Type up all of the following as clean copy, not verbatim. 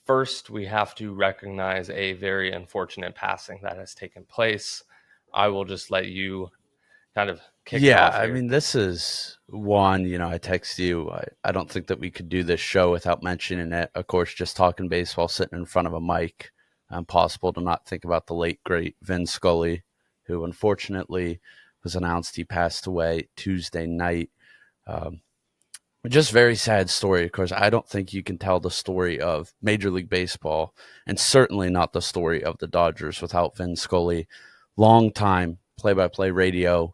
First, we have to recognize a very unfortunate passing that has taken place. I will just let you kind of kick it Yeah, off I here. mean, this is one, I text you. I don't think that we could do this show without mentioning it. Of course, just talking baseball, sitting in front of a mic, impossible to not think about the late, great Vin Scully, who unfortunately was announced he passed away Tuesday night. Um, just very sad story. Of course, I don't think you can tell the story of Major League Baseball, and certainly not the story of the Dodgers, without Vin Scully, long time play-by-play radio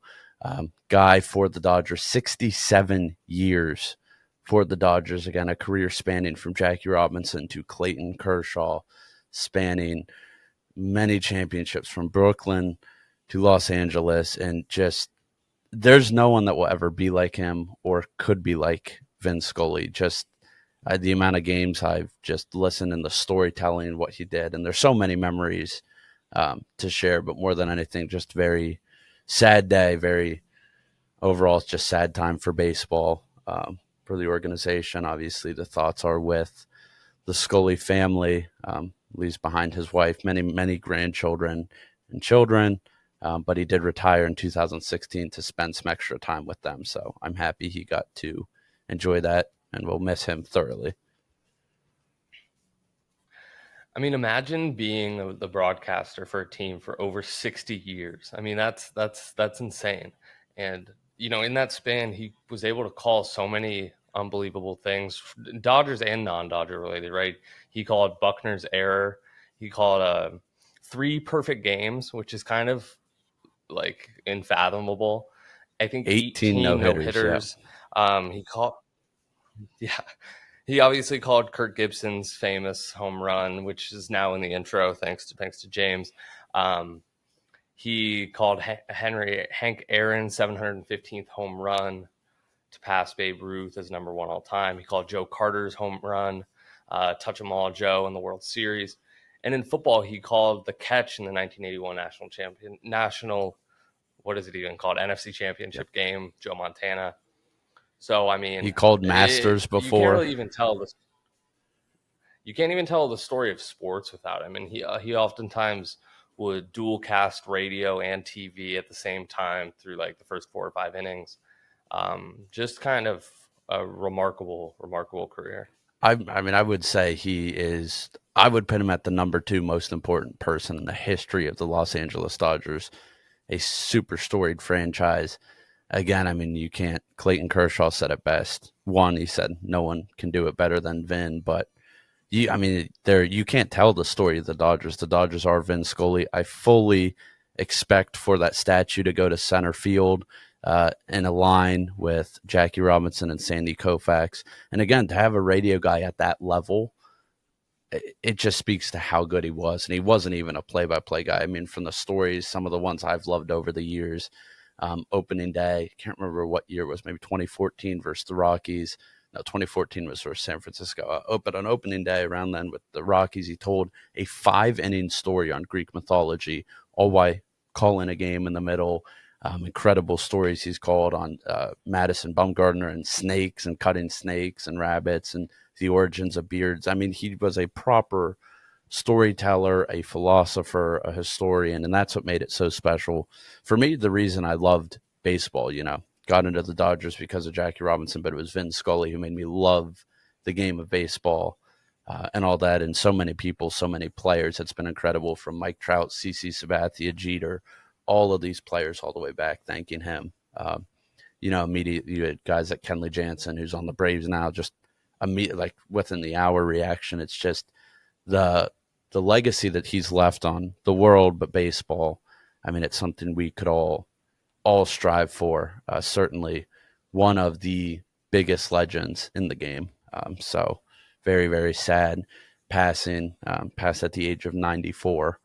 guy for the Dodgers, 67 years for the Dodgers. Again, a career spanning from Jackie Robinson to Clayton Kershaw, spanning many championships from Brooklyn to Los Angeles, and just there's no one that will ever be like him or could be like Vin Scully. Just the amount of games I've just listened and the storytelling and what he did, and there's so many memories to share. But more than anything, just very sad day. Very overall, it's just sad time for baseball, for the organization. Obviously, the thoughts are with the Scully family. Leaves behind his wife, many grandchildren and children. But he did retire in 2016 to spend some extra time with them. So I'm happy he got to enjoy that, and we'll miss him thoroughly. I mean, imagine being the broadcaster for a team for over 60 years. I mean, that's insane. And in that span, he was able to call so many unbelievable things, Dodgers and non-Dodger related, right? He called Buckner's error. He called 3 perfect games, which is kind of like unfathomable. I think 18 no 18 no hitters. Yeah. hitters. He called, yeah, he obviously called Kirk Gibson's famous home run, which is now in the intro, thanks to James. Um, he called Hank Aaron's 715th home run to pass Babe Ruth as number one all time. He called Joe Carter's home run, touch 'em all Joe in the World Series. And in football, he called the catch in the 1981 national, what is it even called? NFC Yep. Championship game, Joe Montana. So I He mean, called Masters you can't before. really even tell this. You can't even tell the story of sports without him. And he oftentimes would dual cast radio and TV at the same time through like the first 4 or 5 innings. Just kind of a remarkable career. I mean, I would say he is. I would put him at the number two most important person in the history of the Los Angeles Dodgers, a super storied franchise. Again, I mean, you can't. Clayton Kershaw said it best. One, he said no one can do it better than Vin, but I mean, there you can't tell the story of the Dodgers. The Dodgers are Vin Scully. I fully expect for that statue to go to center field in a line with Jackie Robinson and Sandy Koufax. And again, to have a radio guy at that level, it just speaks to how good he was. And he wasn't even a play-by-play guy. I mean, from the stories, some of the ones I've loved over the years, opening day, can't remember what year it was, maybe 2014 versus the Rockies. No, 2014 was for San Francisco. But on opening day around then with the Rockies, he told a 5 inning story on Greek mythology, all while calling a game in the middle. Incredible stories he's called on Madison Bumgarner and snakes and cutting snakes and rabbits and the origins of beards. I mean, he was a proper storyteller, a philosopher, a historian, and that's what made it so special. For me, the reason I loved baseball, got into the Dodgers because of Jackie Robinson, but it was Vin Scully who made me love the game of baseball and all that. And so many people, so many players. It's been incredible from Mike Trout, CC Sabathia, Jeter, all of these players all the way back thanking him. Immediately you had guys like Kenley Jansen, who's on the Braves now, just like within the hour reaction. It's just the legacy that he's left on the world, but baseball. I mean, it's something we could all strive for. Certainly, one of the biggest legends in the game. So, very very sad passing. Passed at the age of 94,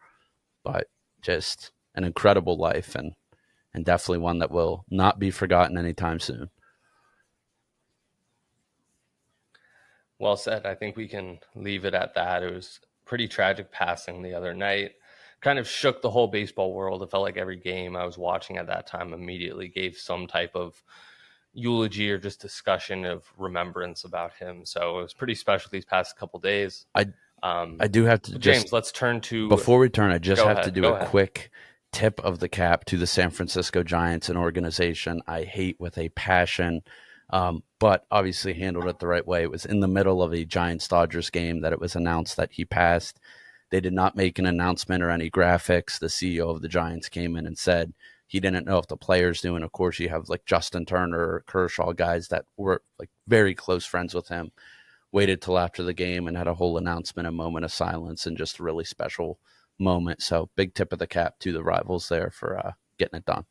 but just an incredible life and definitely one that will not be forgotten anytime soon. Well said. I think we can leave it at that. It was pretty tragic passing the other night. Kind of shook the whole baseball world. It felt like every game I was watching at that time immediately gave some type of eulogy or just discussion of remembrance about him. So it was pretty special these past couple days. I I do have to just James, let's turn to. before we turn, I just Go have to ahead. do Go a ahead. quick tip of the cap to the San Francisco Giants, an organization I hate with a passion, but obviously handled it the right way. It was in the middle of a Giants Dodgers game that it was announced that he passed. They did not make an announcement or any graphics. The CEO of the Giants came in and said he didn't know if the players knew. And of course, you have like Justin Turner or Kershaw, guys that were like very close friends with him, waited till after the game and had a whole announcement, a moment of silence, and just a really special moment. So big tip of the cap to the rivals there for getting it done.